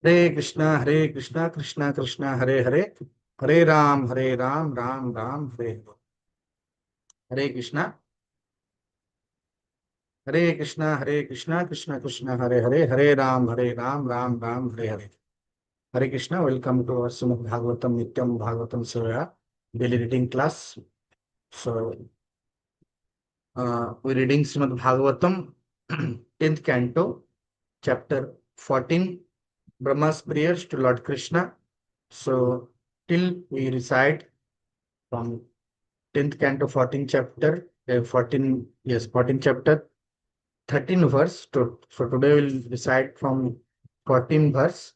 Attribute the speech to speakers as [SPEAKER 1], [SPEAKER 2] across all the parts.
[SPEAKER 1] Hare Krishna Krishna Krishna Hare Hare, Hare Ram Ram Ram Hare Hare. Hare Krishna Hare Krishna Krishna Krishna Hare Hare, Hare Ram Ram Ram Hare Hare. Hare Krishna, welcome to our Shrimad Bhagavatam नित्यम भागवतम सेवया daily reading class. So, we're reading Srimad Bhagavatam, 10th canto, chapter 14, Brahma's prayers to Lord Krishna. So, till we recite from 10th canto, 14th chapter, 14th chapter, 13 verse. So, today we'll recite from 14 verse.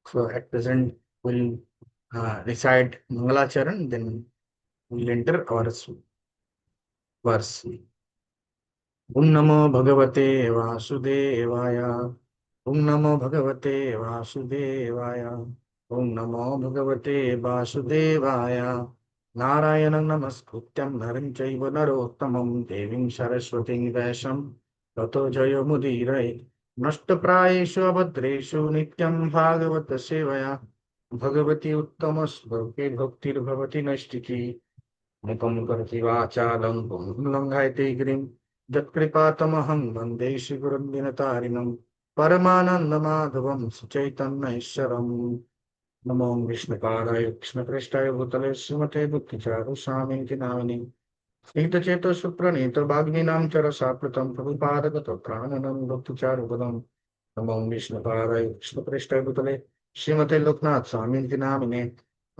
[SPEAKER 1] So, at present, we'll recite Mangalacharan, then we'll enter our verse. Om Namo Bhagavate Vasudevaya. Om Namo Bhagavate Vasudevaya. Om Namo Bhagavate Vasudevaya. Narayanam Namaskrutyam Naram Chaiva Narottamam Devim Saraswatim Vyasam Tato Jayo Mudirai Nashtaprayeshu Abhadreshu Nityam Bhagavata Sevaya Bhagavati Uttamasloke Bhaktir Bhavati Nashtiki मुखं करोति वाचालं लङ्घयते गिरिं यत्कृपातमहं वन्दे श्रीगुरुं परमानन्दमाधवं सुचैतन्यैश्वरम्। नमो विष्णुपादाय कृष्णप्रेष्ठाय भूतले श्रीमते बुद्धिचारुस्वामिनिति नामिने स्निग्धचेतो सुप्रणीतो वाग्मीनां चरसाप्लुतं प्रभुपादगतो प्राणनं भक्तिचारुपदम्। नमो विष्णुपादाय कृष्णप्रेष्ठाय भूतले श्रीमते लोकनाथ स्वामिनिति नामिने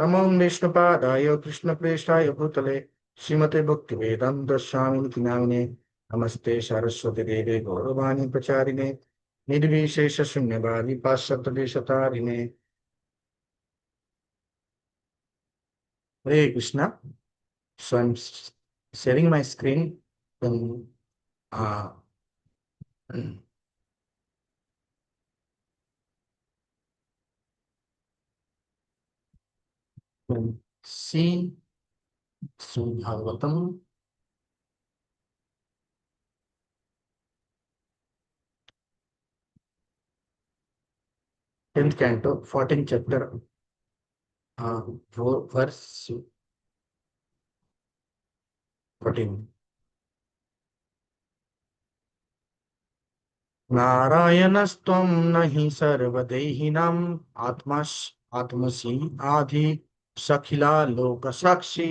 [SPEAKER 1] नमो विष्णुपादाय कृष्णप्रेष्ठाय भूतले श्रीमते भक्तिवेदांत स्वामिनिति नामिने नमस्ते सरस्वती देवे गौरवाणी प्रचारिणे निर्विशेष शून्यवादी पाश्चात्यदेशतारिणे। Hare Krishna. So I'm sharing my screen. Then uh, then see Srimad Bhagavatam, 10th canto, 14th chapter, verse 14. नारायणस्त्वं न हि सर्वदेहिनाम् आत्मसि आधि सखिला लोकसाक्षी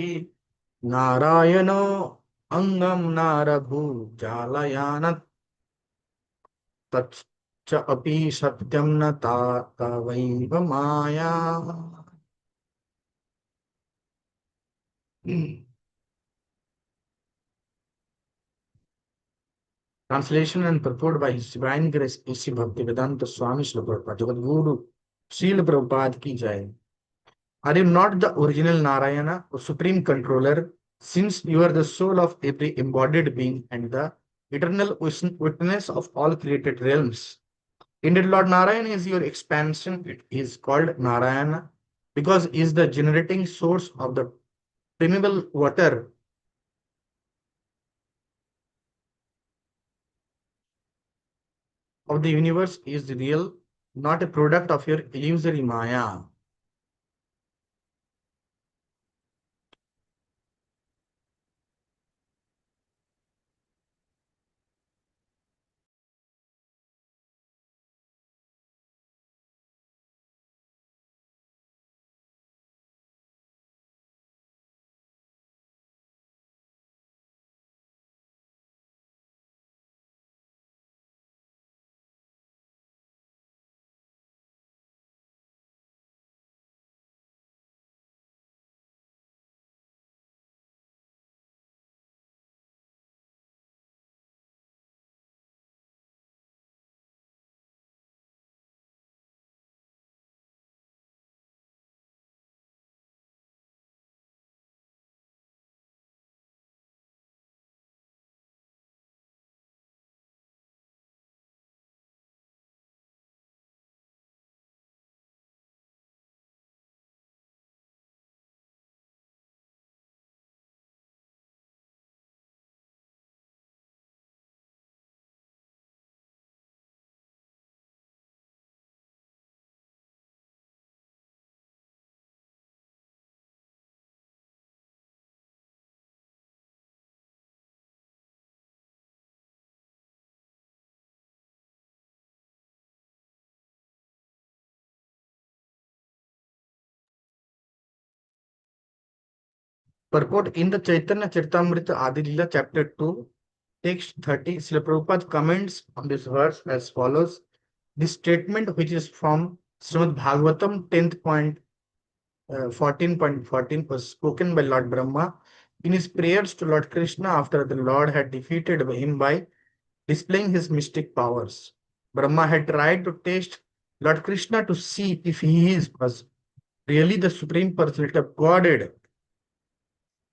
[SPEAKER 1] नारायणो अङ्गं नारभूजालयानत् तच्च अपि सत्यं न तवैव माया। Translation and purport by His Divine Grace A.C. Bhaktivedanta Swami Srila Prabhupada, Jagat Guru Srila Prabhupada ki jai. Are you not the original Narayana, or supreme controller, since you are the soul of every embodied being and the eternal witness of all created realms? Indeed, Lord Narayana is your expansion. It is called Narayana because he is the generating source of the primeval water of the universe is real, not a product of your illusory Maya. Purport in the Chaitanya Charitamrita Adilila, chapter 2, text 30, Srila Prabhupada comments on this verse as follows. This statement, which is from Srimad Bhagavatam 10th point 14.14, was spoken by Lord Brahma in his prayers to Lord Krishna after the Lord had defeated him by displaying his mystic powers. Brahma had tried to test Lord Krishna to see if was really the Supreme Personality of Godhead.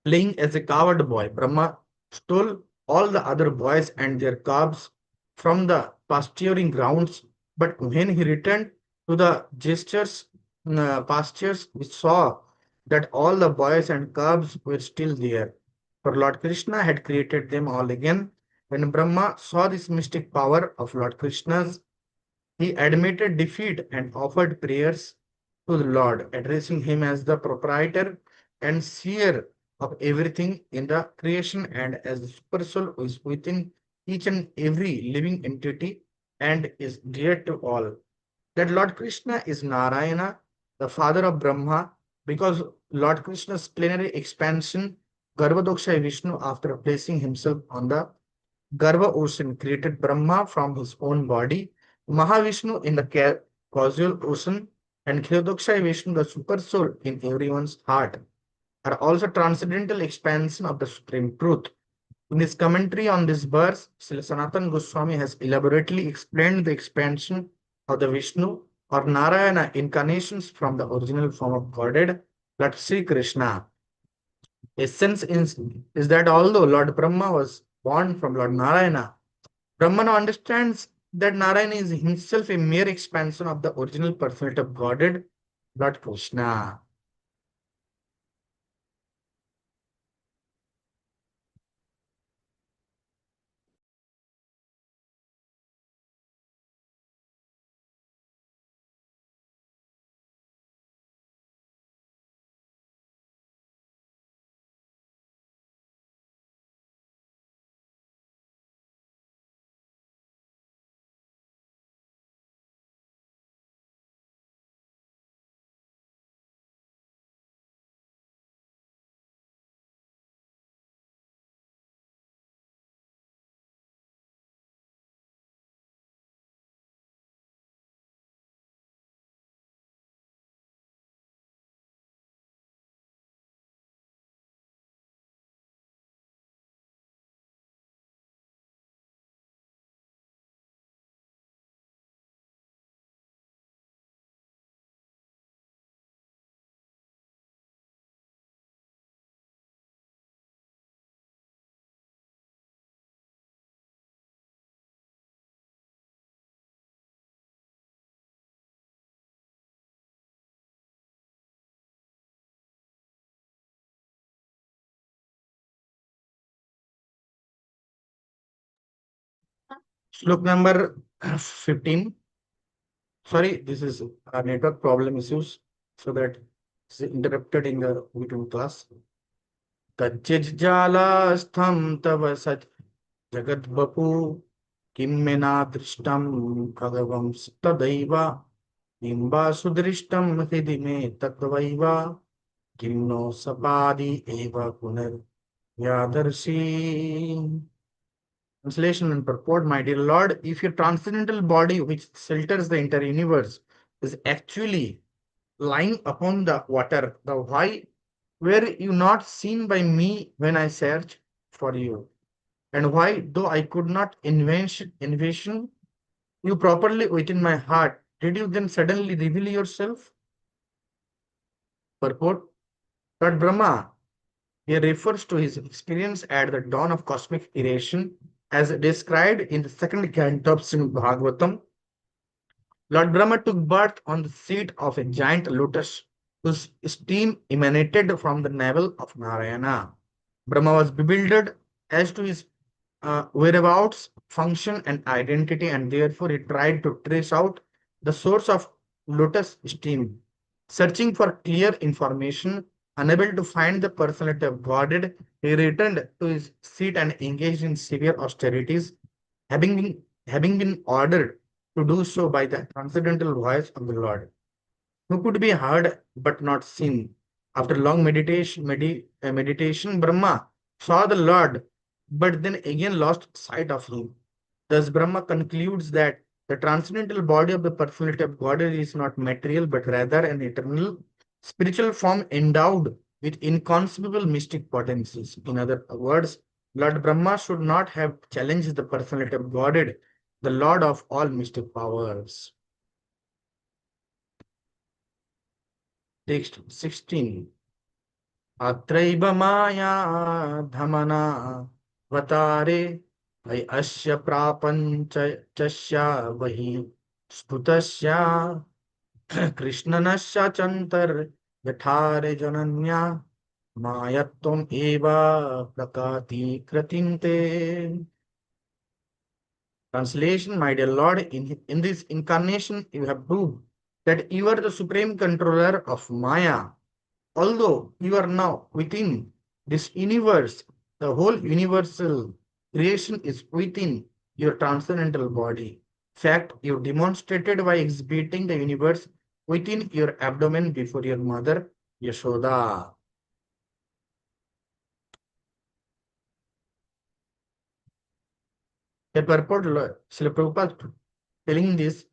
[SPEAKER 1] Playing as a coward boy, Brahma stole all the other boys and their calves from the pasturing grounds. But when he returned to the pastures, we saw that all the boys and calves were still there. For Lord Krishna had created them all again. When Brahma saw this mystic power of Lord Krishna's, he admitted defeat and offered prayers to the Lord, addressing him as the proprietor and seer of everything in the creation and as the super soul who is within each and every living entity and is dear to all. That Lord Krishna is Narayana, the father of Brahma, because Lord Krishna's plenary expansion, Garbhodaksha Vishnu, after placing himself on the Garbha ocean, created Brahma from his own body, Mahavishnu in the causal ocean, and Kshirodaksha Vishnu, the super soul in everyone's heart, are also transcendental expansion of the supreme truth. In his commentary on this verse, Srila Sanatana Goswami has elaborately explained the expansion of the Vishnu or Narayana incarnations from the original form of Godhead, Lord Sri Krishna. Essence is that although Lord Brahma was born from Lord Narayana, Brahmana understands that Narayana is himself a mere expansion of the original personality of Godhead, Lord Krishna. Slok number 15. Sorry, this is a network problem issues, so that it's interrupted in the YouTube class. कच्चिज्जालास्थं तव सत् जगद्वपु किं मे नादृष्टं भगवं तदैव किं वा सुदृष्टं हृदि मे तत्त्वैव किं no सपादि एव पुनर्व्यादर्शी. Translation and purport, my dear Lord, if your transcendental body, which shelters the entire universe, is actually lying upon the water, the why were you not seen by me when I searched for you? And why, though I could not envision you properly within my heart, did you then suddenly reveal yourself? Purport, Lord Brahma here refers to his experience at the dawn of cosmic creation as described in the second canto of Srimad Bhagavatam. Lord Brahma took birth on the seat of a giant lotus whose steam emanated from the navel of Narayana. Brahma was bewildered as to his whereabouts, function, and identity, and therefore he tried to trace out the source of lotus steam. Searching for clear information, unable to find the personality of Godhead, he returned to his seat and engaged in severe austerities, having been, having been ordered to do so by the transcendental voice of the Lord, who could be heard but not seen. After long meditation, Brahma saw the Lord, but then again lost sight of him. Thus, Brahma concludes that the transcendental body of the personality of God is not material, but rather an eternal spiritual form endowed with inconceivable mystic potencies. In other words, Lord Brahma should not have challenged the personality of Godhead, the Lord of all mystic powers. Text 16. अत्रैव माया धमना वतारे वै अस्य प्रापञ्चस्य वहि स्फुतस्य कृष्णनस्य चन्तर् यथारे जनन्या मायत्वम् एव प्रकाति कृतिन्ते. Translation, my dear Lord, in this incarnation you have proved that you are the supreme controller of Maya. Although you are now within this universe, the whole universal creation is within your transcendental body. Fact, you demonstrated by exhibiting the universe within your abdomen before your mother, Yashoda. The purport, Srila Prabhupada telling this,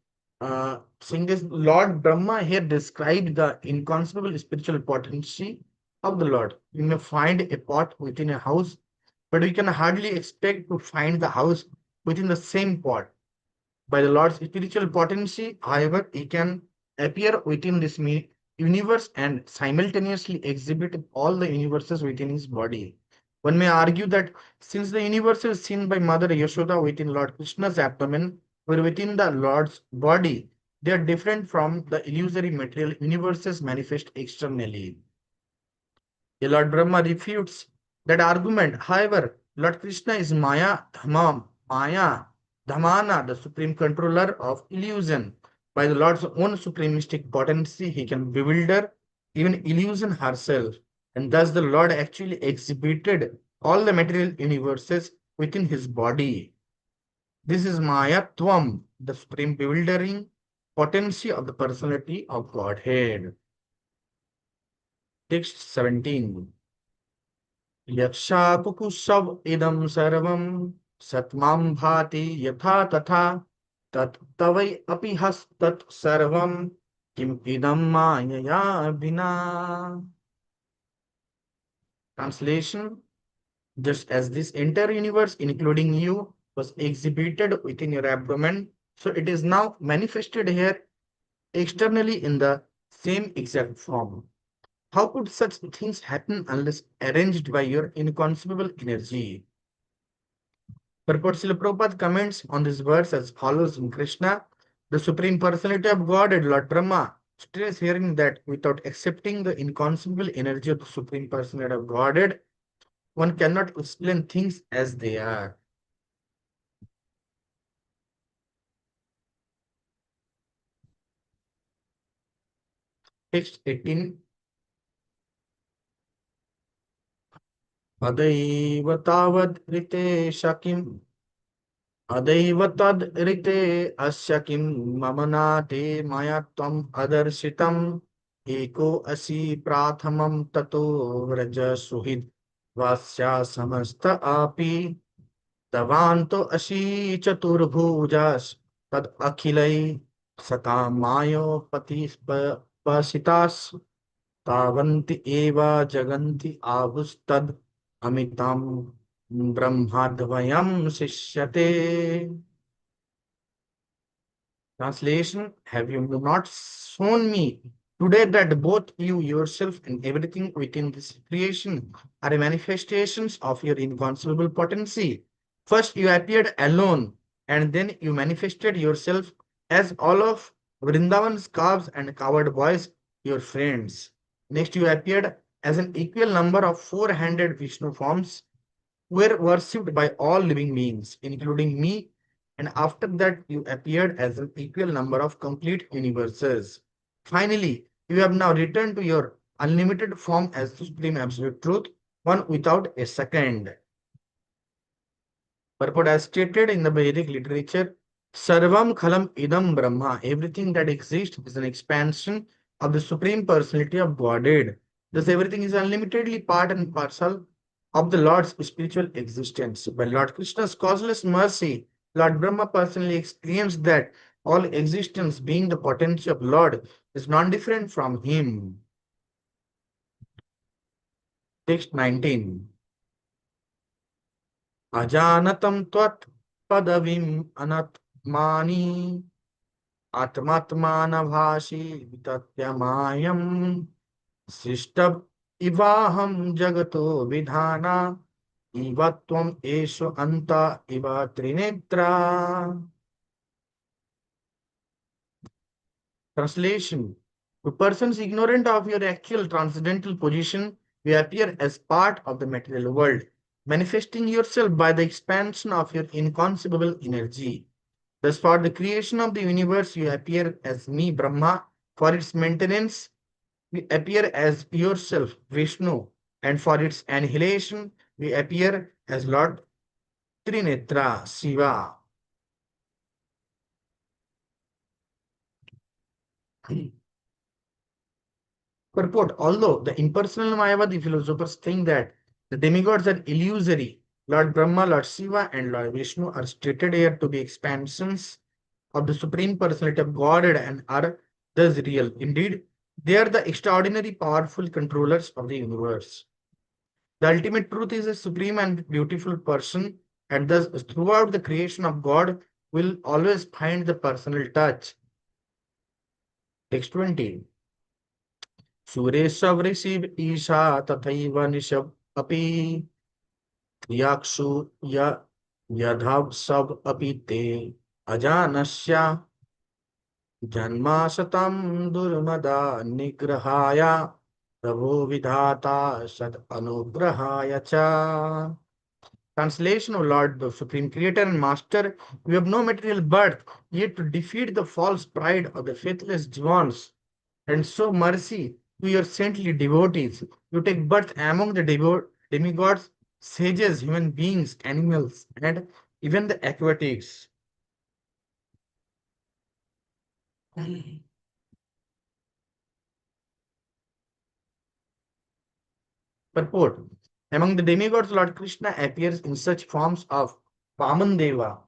[SPEAKER 1] saying this, Lord Brahma here described the inconceivable spiritual potency of the Lord. You may find a pot within a house, but we can hardly expect to find the house within the same pot. By the Lord's spiritual potency, however, he can appear within this universe and simultaneously exhibit all the universes within his body. One may argue that since the universe is seen by Mother Yashoda within Lord Krishna's abdomen or within the Lord's body, they are different from the illusory material universes manifest externally. The Lord Brahma refutes that argument. However, Lord Krishna is Maya, Dhamana, the supreme controller of illusion. By the Lord's own supreme mystic potency, he can bewilder even illusion herself. And thus the Lord actually exhibited all the material universes within his body. This is Maya Tvam, the supreme bewildering potency of the personality of Godhead. Text 17. यक्षाकुकुशव इदं सर्वं सत्मां भाति यथा तथा तत् तवै अपि हस्तत् सर्वं किम इदं मायया विना. Translation, just as this entire universe including you was exhibited within your abdomen, so it is now manifested here externally in the same exact form. How could such things happen unless arranged by your inconceivable energy? Purport Srila Prabhupada comments on this verse as follows in Krishna, the Supreme Personality of God and Lord Brahma, stress hearing that without accepting the inconceivable energy of the Supreme Personality of Godhead, one cannot explain things as they are. Text 18. Adaiva tavad rite shakim अदैव तद् ऋते अस्य किं मम नाते मया त्वम् अदर्शितम् एको असि प्राथमं ततो व्रज सुहृद् वास्या समस्त आपि तवान्तो असि चतुर्भुजास् तद् अखिलै सकामायो पतिपसितास् तावन्ति एव जगन्ति आहुस्तद् अमितां ब्रह्माद्वयं शिष्यते. Translation, have you not shown me today that both you yourself and everything within this creation are manifestations of your inconceivable potency? First, you appeared alone, and then you manifested yourself as all of Vrindavan's calves and coward boys, your friends. Next, you appeared as an equal number of four-handed Vishnu forms were worshipped by all living beings, including me, and after that you appeared as an equal number of complete universes. Finally, you have now returned to your unlimited form as supreme absolute truth, one without a second. Purport as stated in the Vedic literature, Sarvam Khalam Idam Brahma, everything that exists is an expansion of the Supreme Personality of Godhead. Thus, everything is unlimitedly part and parcel of the Lord's spiritual existence. By Lord Krishna's causeless mercy, Lord Brahma personally exclaims that all existence, being the potential of Lord, is non-different from him. Text 19. Ajanatam tvat padavim anatmani atmatmanabhashi vitatyamayam Sishtab ivaham jagato vidhana ivatvam esho anta iva trinetra. Translation. To persons ignorant of your actual transcendental position, you appear as part of the material world, manifesting yourself by the expansion of your inconceivable energy. Thus, for the creation of the universe, you appear as me, Brahma. For its maintenance, we appear as yourself, Vishnu, and for its annihilation, we appear as Lord Trinetra, Shiva. Purport. Although the impersonal Mayavadi philosophers think that the demigods are illusory, Lord Brahma, Lord Shiva, and Lord Vishnu are stated here to be expansions of the Supreme Personality of Godhead and are thus real. Indeed, they are the extraordinary powerful controllers of the universe. The ultimate truth is a supreme and beautiful person, and thus throughout the creation of God will always find the personal touch. Text 20. Suresha Vrishib Isha Tathaiva Nishab Api Yakshu Ya Yadhav Sab Api Te Ajanasya Janmasatam Durmada Nigrahaya Prabhu Vidhata Sad Anugrahaya Cha. Translation, O Lord, the Supreme Creator and Master, you have no material birth, yet to defeat the false pride of the faithless Jivans, and show mercy to your saintly devotees. You take birth among the demigods, sages, human beings, animals, and even the aquatics. Purport. Among the demigods, Lord Krishna appears in such forms of Vamandeva,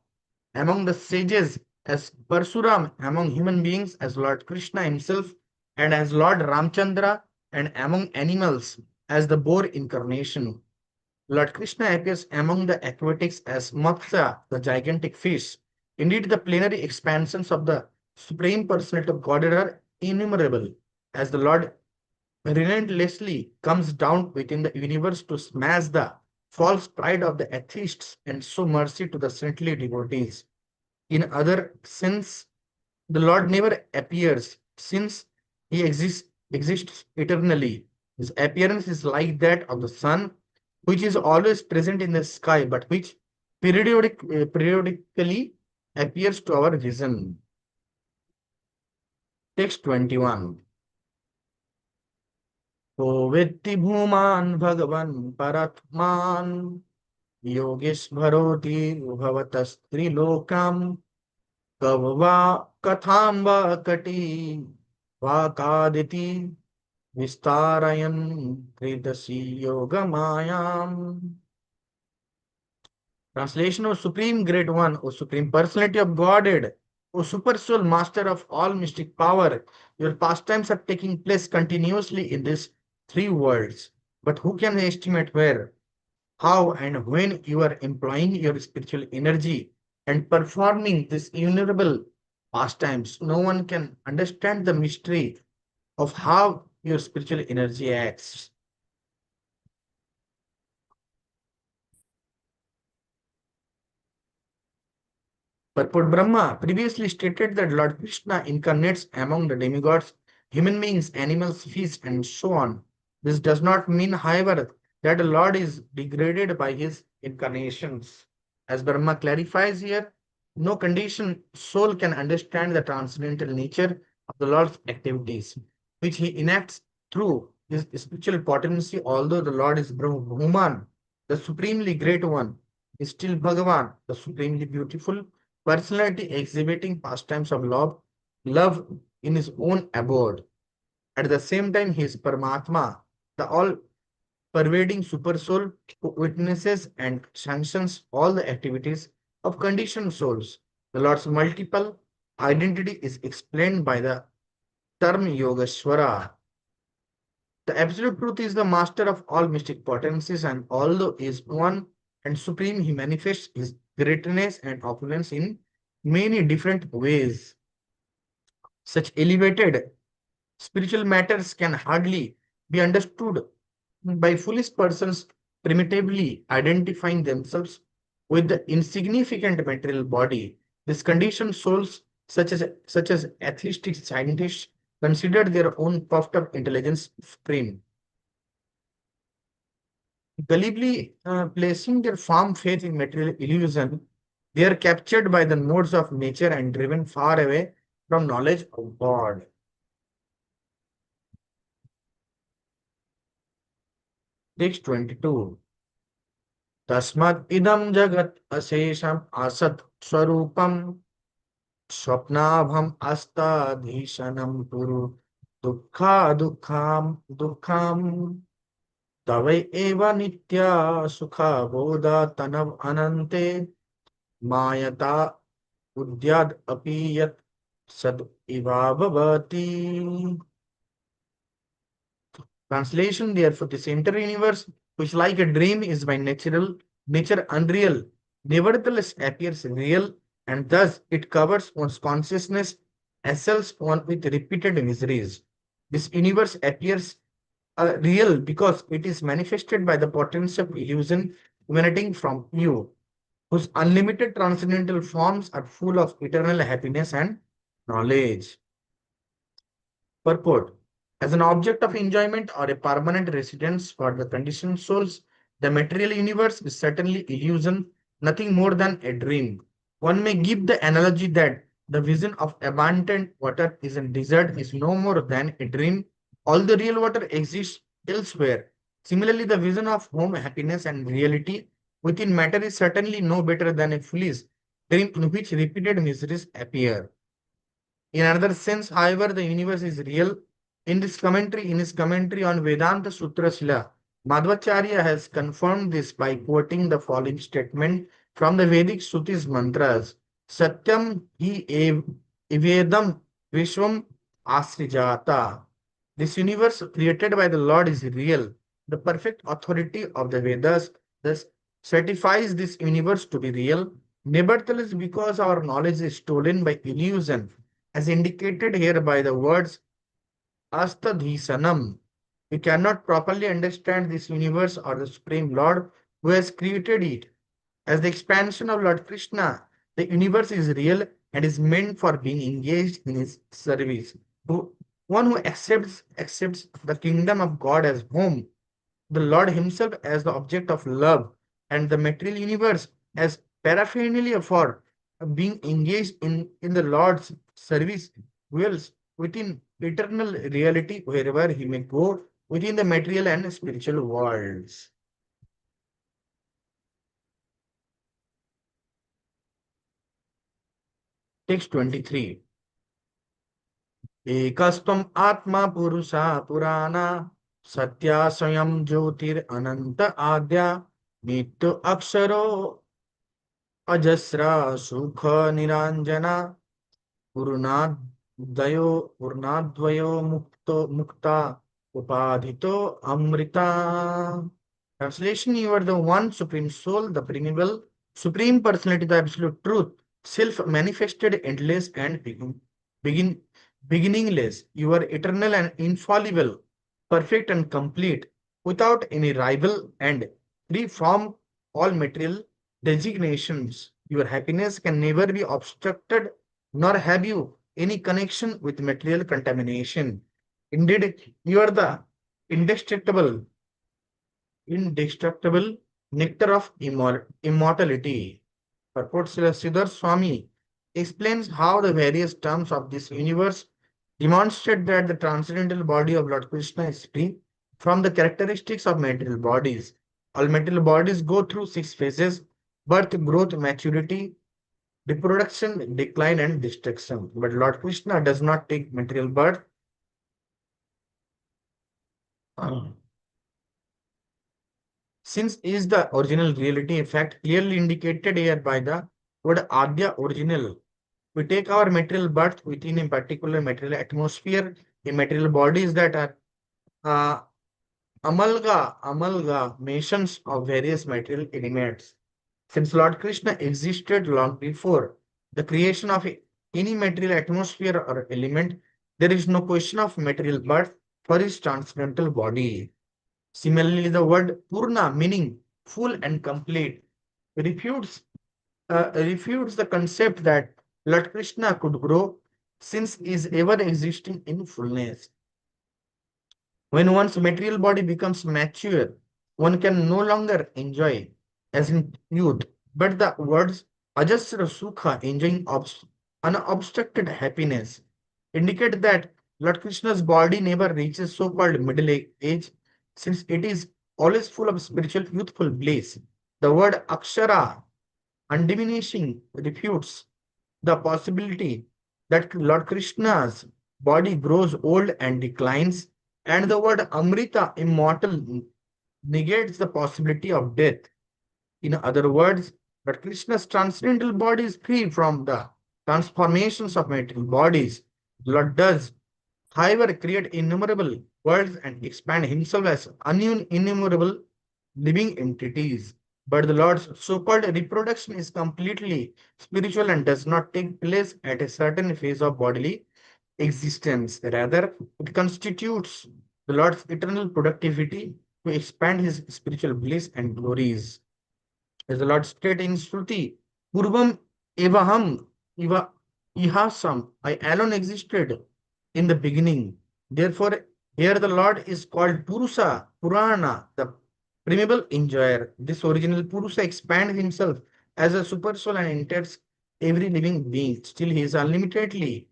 [SPEAKER 1] among the sages as Parsuram, among human beings as Lord Krishna himself, and as Lord Ramchandra, and among animals as the boar incarnation. Lord Krishna appears among the aquatics as Matsya, the gigantic fish. Indeed, the plenary expansions of the Supreme Personality of Godhead are innumerable, as the Lord relentlessly comes down within the universe to smash the false pride of the atheists and show mercy to the saintly devotees. In other sense, the Lord never appears since he exists eternally. His appearance is like that of the sun, which is always present in the sky, but which periodically appears to our vision. Text 21. O Vetti Bhuman Bhagavan Paratman Yogeshvaroti Bhavatas Trilokam Kavva Kathamba Kati Vakaditi Vistarayan Kridasi Yogamayam. Translation: O Supreme Great One, O Supreme Personality of Godhead, O Super Soul Master of all mystic power, your pastimes are taking place continuously in these three worlds. But who can estimate where, how, and when you are employing your spiritual energy and performing these innumerable pastimes? No one can understand the mystery of how your spiritual energy acts. Purport. Brahma previously stated that Lord Krishna incarnates among the demigods, human beings, animals, fish, and so on. This does not mean, however, that the Lord is degraded by his incarnations. As Brahma clarifies here, no conditioned soul can understand the transcendental nature of the Lord's activities, which he enacts through his spiritual potency. Although the Lord is Brahman, the supremely great one, is still Bhagavan, the supremely beautiful personality exhibiting pastimes of love in his own abode. At the same time, he is Paramatma, the all-pervading supersoul who witnesses and sanctions all the activities of conditioned souls. The Lord's multiple identity is explained by the term Yogeshwara. The absolute truth is the master of all mystic potencies, and although he is one and supreme, he manifests his greatness and opulence in many different ways. Such elevated spiritual matters can hardly be understood by foolish persons primitively identifying themselves with the insignificant material body. These conditioned souls, such as atheistic scientists, consider their own puffed up intelligence supreme. Gullibly placing their firm faith in material illusion, they are captured by the modes of nature and driven far away from knowledge of God. Text 22. Tasmat idam jagat asesham asat swarupam swapnabham astadhishanam puru dukkam tavai eva nitya sukha bodha tanav anante mayata udyad api yat sad iva bhavati. Translation, therefore, this entire universe, which like a dream is by nature unreal, nevertheless appears real, and thus it covers one's consciousness, assails one with repeated miseries. This universe appears real because it is manifested by the potency of illusion emanating from you, whose unlimited transcendental forms are full of eternal happiness and knowledge. Purport. As an object of enjoyment or a permanent residence for the conditioned souls, the material universe is certainly illusion, nothing more than a dream. One may give the analogy that the vision of abundant water is in desert is no more than a dream. All the real water exists elsewhere. Similarly, the vision of home happiness and reality within matter is certainly no better than a foolish dream in which repeated miseries appear. In another sense, however, the universe is real. In his commentary on Vedanta Sutra Sila, Madhvacharya has confirmed this by quoting the following statement from the Vedic Sutis mantras: Satyam Ivedam Vishwam Asrijata. This universe created by the Lord is real. The perfect authority of the Vedas thus certifies this universe to be real. Nevertheless, because our knowledge is stolen by illusion, as indicated here by the words Astadhisanam, we cannot properly understand this universe or the Supreme Lord who has created it. As the expansion of Lord Krishna, the universe is real and is meant for being engaged in his service. One who accepts the kingdom of God as home, the Lord himself as the object of love, and the material universe as paraphernalia for being engaged in the Lord's service, dwells within eternal reality wherever he may go within the material and spiritual worlds. Text 23. एकस्त्वम् आत्मा पुरुषा पुराणा सत्या स्वयं ज्योतिरनंत आद्या नित्य अक्षरो अजस्रा सुख निरंजना पूर्णाद्वयो पूर्णाद्वयो मुक्ता upadhito amrita. Translation, you are the one supreme soul, the primeval supreme personality, the absolute truth, self manifested, endless and begin beginningless. You are eternal and infallible, perfect and complete, without any rival and free from all material designations. Your happiness can never be obstructed, nor have you any connection with material contamination. Indeed, you are the indestructible, indestructible nectar of immortality. Purport Siddhar Swami explains how the various terms of this universe demonstrate that the transcendental body of Lord Krishna is free from the characteristics of material bodies. All material bodies go through six phases: birth, growth, maturity, reproduction, decline, and destruction. But Lord Krishna does not take material birth. Since is the original reality, in fact, clearly indicated here by the word Adya original. We take our material birth within a particular material atmosphere, in material bodies that are uh, amalgamations of various material elements. Since Lord Krishna existed long before the creation of any material atmosphere or element, there is no question of material birth for his transcendental body. Similarly, the word Purna, meaning full and complete, refutes refutes the concept that Lord Krishna could grow since he is ever existing in fullness. When one's material body becomes mature, one can no longer enjoy as in youth, but the words Ajasra Sukha, enjoying unobstructed happiness, indicate that Lord Krishna's body never reaches so-called middle age, since it is always full of spiritual youthful bliss. The word Akshara, undiminishing, refutes the possibility that Lord Krishna's body grows old and declines, and the word Amrita, immortal, negates the possibility of death. In other words, Lord Krishna's transcendental body is free from the transformations of material bodies. Lord does, however, create innumerable worlds and expand himself as innumerable living entities. But the Lord's so-called reproduction is completely spiritual and does not take place at a certain phase of bodily existence. Rather, it constitutes the Lord's eternal productivity to expand his spiritual bliss and glories. As the Lord stated in Shruti, Purvam evaham eva ihasam, I alone existed in the beginning. Therefore, here the Lord is called Purusa, Purana, the primeval enjoyer. This original Purusa expands himself as a super soul and enters every living being. Still, he is he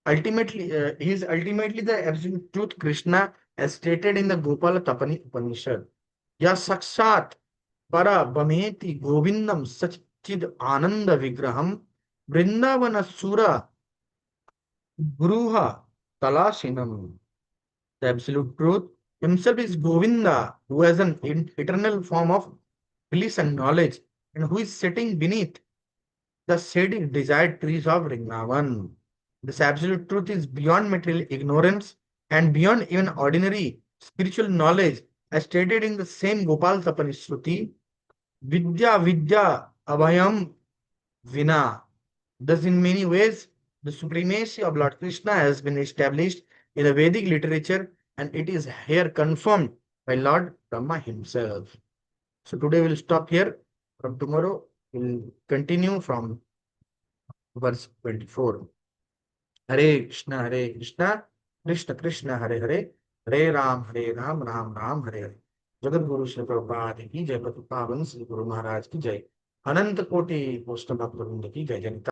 [SPEAKER 1] is ultimately the absolute truth Krishna as stated in the Gopala Tapani Upanishad. Ya Sakshat Para Bhameti Govindam Sachid Ananda Vigraham Vrindavana Sura Guruha Talashinam. The absolute truth himself is Govinda, who has an eternal form of bliss and knowledge, and who is sitting beneath the shady desired trees of Vrindavan. This absolute truth is beyond material ignorance and beyond even ordinary spiritual knowledge, as stated in the same Gopal Tapani Shruti, Vidya Vidya Abhayam Vina. Thus, in many ways, the supremacy of Lord Krishna has been established in the Vedic literature and it is here confirmed by Lord Brahma himself. So today we'll stop here. From tomorrow, we'll continue from verse 24. Hare Krishna, Krishna Krishna, Hare Ram, Ram Ram, Hare Hare. Jagat Guru Shri Prabhupada की जय, प्रभुपावन श्री गुरु महाराज की जय, अनंत कोटि वैष्णव भक्त वृंद की जय। जनिता